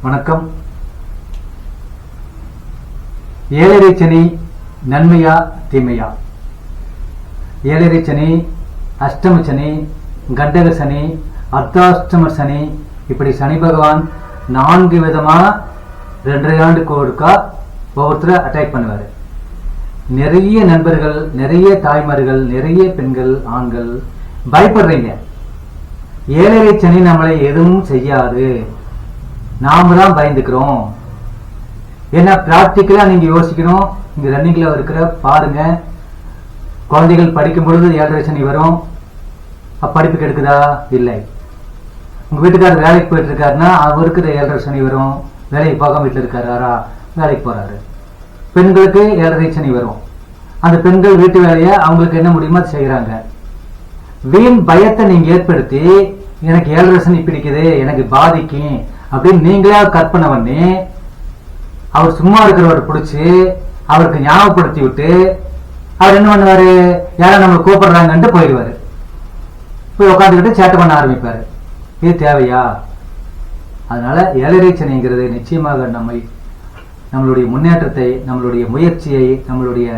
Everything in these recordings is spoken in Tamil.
வணக்கம். ஏழரை சனி நன்மையா தீமையா? ஏழரை சனி, அஷ்டம சனி, கண்டக சனி, அர்த்தாஷ்டம சனி, இப்படி சனி பகவான் 4 விதமா 2.5 ஆண்டுக்கு ஒருக்கா ஒவ்வொருத்தரை அட்டாக் பண்ணுவார். நிறைய நண்பர்கள், நிறைய தாய்மார்கள், நிறைய பெண்கள், ஆண்கள் பயப்படுறீங்க. ஏழரை சனி நம்மளை எதுவும் செய்யாது, நாம தான் பயந்துக்கிறோம். ஏன்னா பிராக்டிக்கலா நீங்க யோசிக்கணும். இங்க ரன்னிங்ல இருக்கிற பாருங்க, குழந்தைகள் படிக்கும் பொழுது ஏழரை சனி வரும். படிப்பு கெடுக்குதா? இல்லை. உங்க வீட்டுக்காரர் வேலைக்கு போயிட்டு இருக்காருன்னா அவருக்கு ஏழரை சனி வரும். வேலைக்கு போகாம வீட்டில் இருக்காரா? வேலைக்கு போறாரு. பெண்களுக்கு ஏழரை சனி வரும். அந்த பெண்கள் வீட்டு வேலையை அவங்களுக்கு என்ன முடியுமோ அதை செய்யறாங்க. வீண் பயத்தை நீங்க ஏற்படுத்தி எனக்கு ஏழரை சனி பிடிக்குது, எனக்கு பாதிக்கும் அப்படின்னு நீங்களா கற்பனை பண்ணி அவர் சும்மா இருக்கிறவர் பிடிச்சி அவருக்கு ஞாபகப்படுத்தி விட்டு அவர் என்ன பண்ணுவாரு? யாரும் நம்ம கூப்பிடுறாங்கன்ட்டு போயிடுவாரு. போய் உட்காந்துக்கிட்டு சேட்டை பண்ண ஆரம்பிப்பாரு. இது தேவையா? அதனால ஏழரை சனிங்கிறது நிச்சயமாக நம்மளுடைய முன்னேற்றத்தை, நம்மளுடைய முயற்சியை, நம்மளுடைய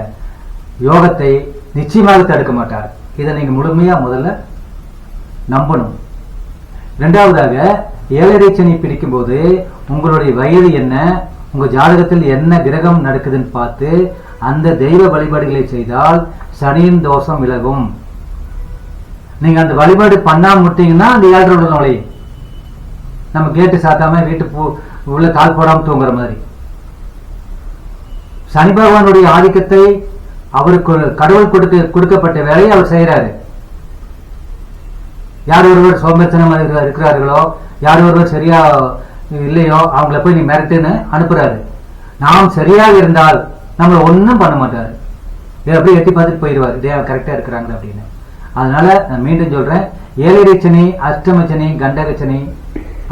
யோகத்தை நிச்சயமாக தடுக்க மாட்டார். இதை நீங்க முழுமையா முதல்ல நம்பணும். இரண்டாவதாக, ஏழரை சனி பிடிக்கும் போது உங்களுடைய வயது என்ன, உங்க ஜாதகத்தில் என்ன கிரகம் நடக்குதுன்னு பார்த்து அந்த தெய்வ வழிபாடுகளை செய்தால் சனியின் தோஷம் விலகும். நீங்க அந்த வழிபாடு பண்ணாம விட்டீங்கன்னா அந்த ஏழரை உள்ள நுழையும். நம்ம கேட்டு சாத்தாம வீட்டு உள்ள கால் போடாம தூங்குற மாதிரி. சனி பகவானுடைய ஆதிக்கத்தை அவருக்கு கடவுள் கொடுக்கப்பட்ட வேலையை அவர் செய்யறாரு. யார் ஒருவர் சோம்பேறித்தனமாக இருக்கிறார்களோ, யார் ஒருவர் சரியா இல்லையோ அவங்கள போய் நீ மிரட்டுன்னு அனுப்புறாரு. நாம் சரியாக இருந்தால் நம்மளை ஒன்றும் பண்ண மாட்டாரு. இதை அப்படியே எட்டி பார்த்துட்டு போயிடுவார், இதே கரெக்டா இருக்கிறாங்க அப்படின்னு. அதனால நான் மீண்டும் சொல்றேன், ஏழரை சனி, அஷ்டம சனி, கண்டக சனி,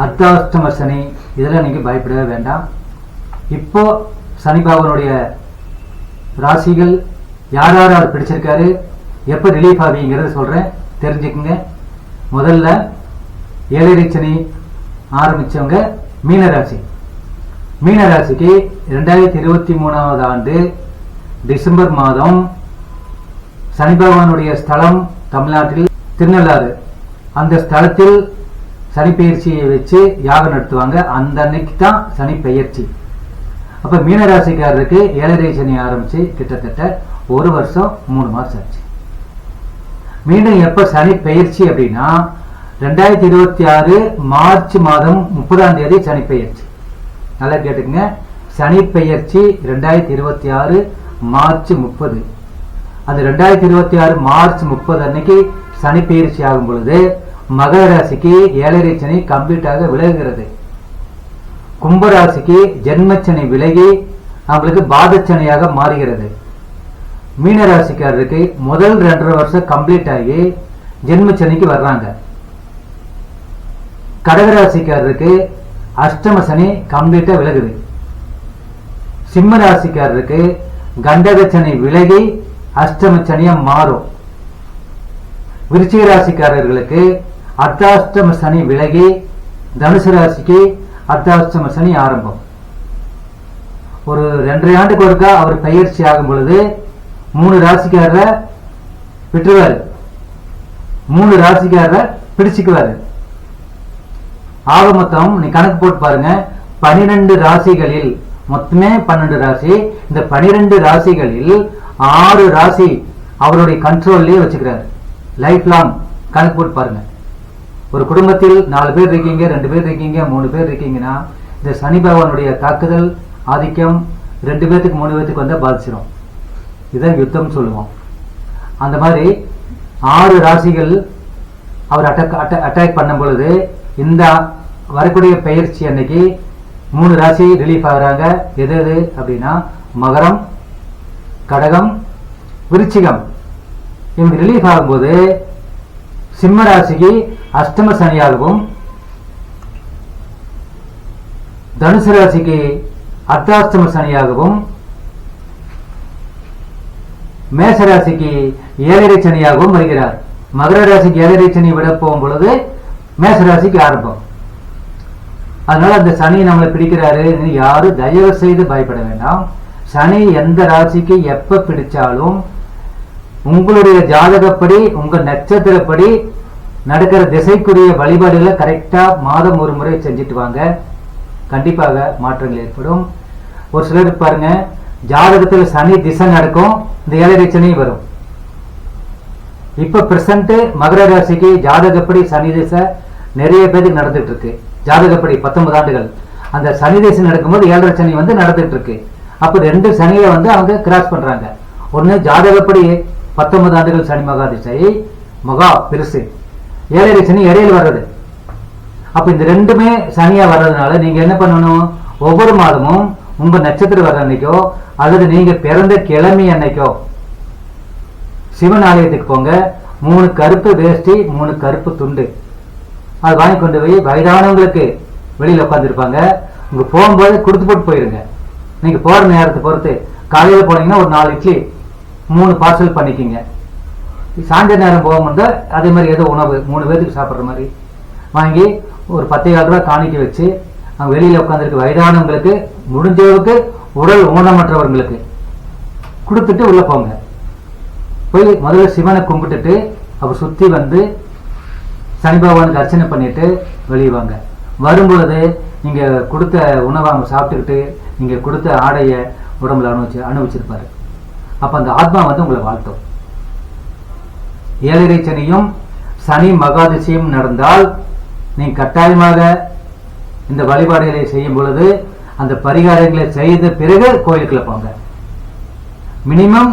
அர்த்தாஷ்டம சனி, இதெல்லாம் நீங்க பயப்படவே வேண்டாம். இப்போ சனி பகவானுடைய ராசிகள் யார் யார் அவர் பிடிச்சிருக்காரு, எப்ப ரிலீஃப் ஆவீங்கிறத சொல்றேன், தெரிஞ்சுக்குங்க. முதல்ல ஏழரை சனி ஆரம்பிச்சவங்க மீனராசி. மீனராசிக்கு 2023 ஆண்டு டிசம்பர் மாதம் சனி பகவானுடைய ஸ்தலம் தமிழ்நாட்டில் திருநள்ளாறு. அந்த ஸ்தலத்தில் சனி பெயர்ச்சியை வச்சு யாகம் நடத்துவாங்க. அந்த அன்னைக்கு தான் சனி பெயர்ச்சி. அப்ப மீனராசிக்காரருக்கு ஏழரை சனி ஆரம்பிச்சு கிட்டத்தட்ட 1 வருஷம் 3 மாசம் ஆச்சு. மீண்டும் எப்ப சனி பெயர்ச்சி அப்படின்னா 2026 மார்ச் மாதம் 30ஆம் தேதி சனி பெயர்ச்சி. நல்லா கேட்டுக்கங்க, சனி பெயர்ச்சி 2026 மார்ச் 30. அந்த 2026 மார்ச் 30 அன்னைக்கு சனி பெயர்ச்சி ஆகும் பொழுது மகர ராசிக்கு ஏழரை சனி கம்ப்ளீட்டாக விலகுகிறது. கும்பராசிக்கு ஜென்மச்சனி விலகி அவங்களுக்கு பாதச்சனியாக மாறுகிறது. மீனராசிக்காரருக்கு முதல் 2.5 வருஷம் கம்ப்ளீட் ஆகி ஜென்மச்சனிக்கு வர்றாங்க. கடகராசிக்காரருக்கு அஷ்டம சனி கம்ப்ளீட்டா விலகுது. சிம்ம ராசிக்காரருக்கு கண்டக சனி விலகி அஷ்டம சனியா மாறும். விருச்சிக ராசிக்காரர்களுக்கு அர்த்தாஷ்டம சனி விலகி தனுசு ராசிக்கு அர்த்தாஷ்டம சனி ஆரம்பம். ஒரு 2.5 ஆண்டுக்கு ஒருக்கா அவர் பயிற்சி ஆகும் பொழுது 3 ராசிக்காரரை விட்டுருவாரு, 3 ராசிக்காரரை பிடிச்சுக்குவாரு. ஆக மொத்தம் நீ கணக்கு போட்டு பாருங்க, 12 ராசிகளில், மொத்தமே 12 ராசி. இந்த 12 ராசிகளில் 6 ராசி அவருடைய கண்ட்ரோல்லே வச்சுக்கிறாரு லைஃப் லாங். கணக்கு போட்டு பாருங்க. ஒரு குடும்பத்தில் 4 பேர் இருக்கீங்க, 2 பேர் இருக்கீங்க, 3 பேர் இருக்கீங்கன்னா இந்த சனி பகவானுடைய தாக்குதல் ஆதிக்கம் 2 பேர்த்துக்கு 3 பேர்த்துக்கு வந்தா பாதிச்சிடும். இதான் யுத்தம் சொல்லுவோம். அந்த மாதிரி 6 ராசிகள் அவர் அட்டாக் பண்ணும் பொழுது இந்த வரக்கூடிய பயிற்சி அன்னைக்கு 3 ராசி ரிலீஃப் ஆகுறாங்க. எது அப்படின்னா மகரம், கடகம், விருச்சிகம். இவங்க ரிலீஃப் ஆகும்போது சிம்ம ராசிக்கு அஷ்டம சனியாகவும், தனுசு ராசிக்கு அர்த்தாஷ்டம சனியாகவும், மேசராசிக்கு ஏழரை சனியாகவும் வருகிறார். மகர ராசிக்கு ஏழரை சனி விட போகும் பொழுது மேசராசிக்கு ஆரம்பம். அதனால அந்த சனி நம்மளை பிடிக்கிறாரு யாரும் தயவு செய்து பயப்பட வேண்டாம். சனி எந்த ராசிக்கு எப்ப பிடிச்சாலும் உங்களுடைய ஜாதகப்படி உங்க நட்சத்திரப்படி நடக்கிற திசைக்குரிய வழிபாடுகளை கரெக்டா மாதம் ஒரு முறை செஞ்சுட்டு வாங்க. கண்டிப்பாக மாற்றங்கள் ஏற்படும். ஒரு சிலர் பாருங்க, ஜாதகத்தில் சனி திசை நடக்கும், இந்த 7.5 சனி வரும். இப்ப பிரசன்ட் மகர ராசிக்கு ஜாதகப்படி சனி திசை நிறைய பேருக்கு நடந்துட்டு இருக்கு. ஜாதகப்படி 19 ஆண்டுகள் அந்த சனி திசை நடக்கும்போது 7.5 சனி நடந்துட்டு இருக்கு. அப்ப 2 சனியை அவங்க கிராஸ் பண்றாங்க. ஒண்ணு ஜாதகப்படி 19 ஆண்டுகள் சனி மகா திசை மகா பெருசு, 7.5 சனி இடையில வர்றது. அப்ப இந்த ரெண்டுமே சனியா வர்றதுனால நீங்க என்ன பண்ணணும், ஒவ்வொரு மாதமும் உங்க நட்சத்திரம் வர்ற அன்னைக்கோ அல்லது நீங்க பிறந்த கிழமை அன்னைக்கோ சிவன் ஆலயத்துக்கு போங்க. 3 கருப்பு வேஷ்டி 3 கருப்பு துண்டு அது வாங்கி கொண்டு போய் வயதானவங்களுக்கு வெளியில உட்காந்துருப்பாங்க. உங்க போகும்போது கொடுத்து போட்டு போயிருங்க. நீங்க போற நேரத்தை பொறுத்து காலையில போனீங்கன்னா ஒரு 4 இட்லி 3 பார்சல் பண்ணிக்கிங்க. சாயந்தர நேரம் போகும்போது அதே மாதிரி ஏதோ உணவு 3 பேருக்கு சாப்பிட்ற மாதிரி வாங்கி ஒரு 10,000 ரூபாய் காணிக்க வச்சு அவங்க வெளியில உட்காந்துருக்கு வயதானவங்களுக்கு, முடிஞ்சவருக்கு உடல் ஊனமற்றவர்களுக்கு கொடுத்துட்டு உள்ள போங்க. போய் முதல்ல சிவனை கும்பிட்டுட்டு அவர் சுத்தி வந்து சனி பகவானுக்கு அர்ச்சனை பண்ணிட்டு வெளியே வாங்க. வரும்பொழுது நீங்க கொடுத்த உணவை அவங்க சாப்பிட்டுக்கிட்டு நீங்க கொடுத்த ஆடைய உடம்புல அனுபவிச்சிருப்பாரு. அப்ப அந்த ஆத்மா உங்களை வாழ்த்தும். 7.5 சனியும் சனி மகாதிசையும் நடந்தால் நீங்க கட்டாயமாக இந்த வழிபாடுகளை செய்யும் பொழுது அந்த பரிகாரங்களை செய்த பிறகு கோயிலுக்குள்ள போங்க. மினிமம்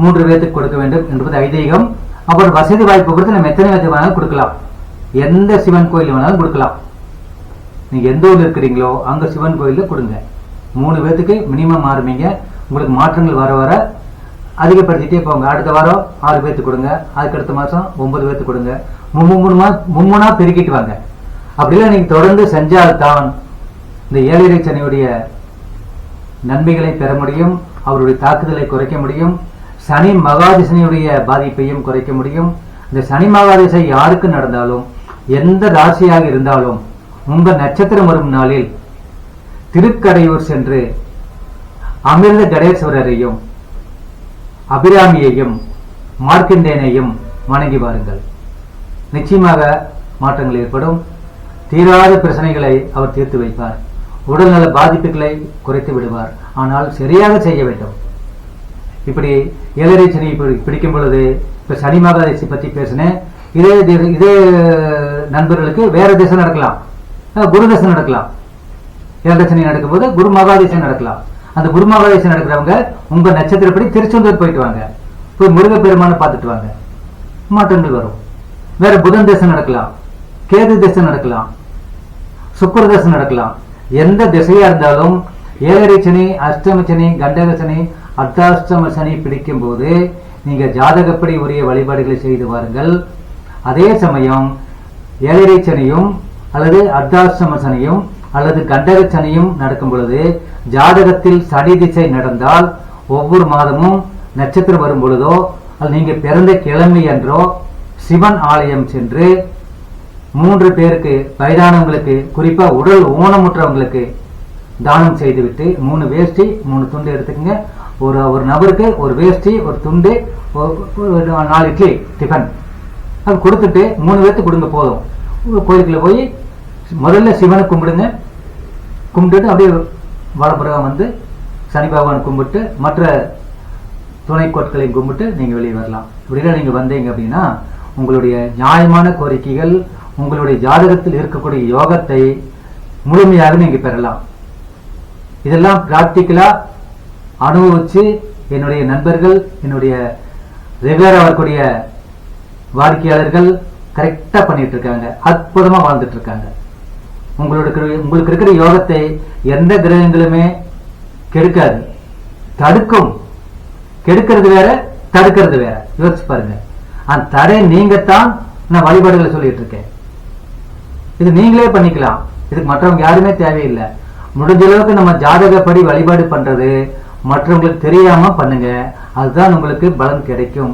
3 பேருக்கு கொடுக்க வேண்டும் என்பது ஐதீகம். அப்புறம் வசதி வாய்ப்பு பொறுத்து நம்ம எத்தனை பேருக்கு வேணாலும் கொடுக்கலாம். எந்த சிவன் கோயில் வேணாலும் கொடுக்கலாம். நீங்க எந்த ஊர்ல இருக்கிறீங்களோ அங்க சிவன் கோயில கொடுங்க. 3 பேருக்கு மினிமம் ஆரம்பிங்க. உங்களுக்கு மாற்றங்கள் வர வர அதிகப்படுத்திட்டே போங்க. அடுத்த வாரம் 6 பேருக்கு கொடுங்க, அதுக்கு அடுத்த மாசம் 9 பேருக்கு கொடுங்க. மும்முனா பெருக்கிட்டு வாங்க. அப்படிலாம் நீங்க தொடர்ந்து செஞ்சால்தான் இந்த 7.5 சனியுடைய நன்மைகளை பெற முடியும், அவருடைய தாக்குதலை குறைக்க முடியும், சனி மகாதிசனியுடைய பாதிப்பையும் குறைக்க முடியும். இந்த சனி மகாதிசை யாருக்கு நடந்தாலும் எந்த ராசியாக இருந்தாலும் உங்க நட்சத்திரம் வரும் நாளில் திருக்கடையூர் சென்று அமிர்த கடேஸ்வரரையும் அபிராமியையும் மார்க்கண்டேனையும் வணங்கி வாருங்கள். நிச்சயமாக மாற்றங்கள் ஏற்படும். தீராத பிரச்சனைகளை அவர் தீர்த்து வைப்பார். உடல்நல பாதிப்புகளை குறைத்து விடுவார். ஆனால் சரியாக செய்ய வேண்டும். இப்படி 7.5 சனி பிடிக்கும் பொழுது இப்ப சனி மகாதிசை பத்தி பேசினேன். இதே நண்பர்களுக்கு வேற திசை நடக்கலாம், குரு திசை நடக்கலாம். 7.5 சனி நடக்கும்போது குரு மகாதிசை நடக்கலாம். அந்த குரு மகாதிசை நடக்கிறவங்க உங்க நட்சத்திரப்படி திருச்செந்தூர் போயிட்டு வாங்க, போய் முருகப்பெருமானை பார்த்துட்டு வாங்க, மாற்றங்கள் வரும். வேற புதன் திசை நடக்கலாம், கேது திசை நடக்கலாம், சுக்கிர திசை நடக்கலாம். எந்த திசையா இருந்தாலும் 7.5 சனி, அஷ்டம சனி, கண்டக சனி, அர்த்தாஷ்டம சனி பிடிக்கும் போது நீங்க ஜாதகப்படி உரிய வழிபாடுகளை செய்து வாருங்கள். அதே சமயம் 7.5 சனியும் அல்லது அர்த்தாஷ்டம சனியும் அல்லது கண்டக சனியும் நடக்கும் பொழுது ஜாதகத்தில் சனி திசை நடந்தால் ஒவ்வொரு மாதமும் நட்சத்திரம் வரும் பொழுதோ அல்லது நீங்க பிறந்த கிழமை என்றோ சிவன் ஆலயம் சென்று 3 பேருக்கு வயதானவங்களுக்கு, குறிப்பா உடல் ஊனமுற்றவங்களுக்கு தானம் செய்துவிட்டு 3 வேஷ்டி 3 துண்டு எடுத்துக்கங்க. ஒரு நபருக்கு ஒரு வேஷ்டி ஒரு துண்டு 4 இட்லி டிஃபன் அது கொடுத்துட்டு 3 பேருக்கு கொடுங்க போதும். கோயிலுக்குள்ள போய் முதல்ல சிவனை கும்பிடுங்க. கும்பிட்டுட்டு அப்படியே வலப்புறம் வந்து சனி பகவான் கும்பிட்டு மற்ற துணை கோட்களை கும்பிட்டு நீங்க வெளியே வரலாம். இப்படிதான் நீங்க வந்தீங்க அப்படின்னா உங்களுடைய நியாயமான கோரிக்கைகள், உங்களுடைய ஜாதகத்தில் இருக்கக்கூடிய யோகத்தை முழுமையாக நீங்க பெறலாம். இதெல்லாம் பிராக்டிக்கலா அனுபவிச்சு என்னுடைய நண்பர்கள், என்னுடைய ரெகுலரா வரக்கூடிய வாடிக்கையாளர்கள் கரெக்டா பண்ணிட்டு இருக்காங்க, அற்புதமா வாழ்ந்துட்டு இருக்காங்க. உங்களுக்கு இருக்கிற யோகத்தை எந்த கிரகங்களுமே கெடுக்காது, தடுக்கும். கெடுக்கிறது வேற, தடுக்கிறது வேற. யோசிச்சு பாருங்க. அந்த தடை நீங்கத்தான் நான் வழிபாடுகளை சொல்லிட்டு இருக்கேன். இது நீங்களே பண்ணிக்கலாம். இதுக்கு மற்றவங்க யாருமே தேவையில்லை. முடிஞ்ச அளவுக்கு நம்ம ஜாதகப்படி வழிபாடு பண்றது மற்றவங்களுக்கு தெரியாம பண்ணுங்க. அதுதான் உங்களுக்கு பலன் கிடைக்கும்.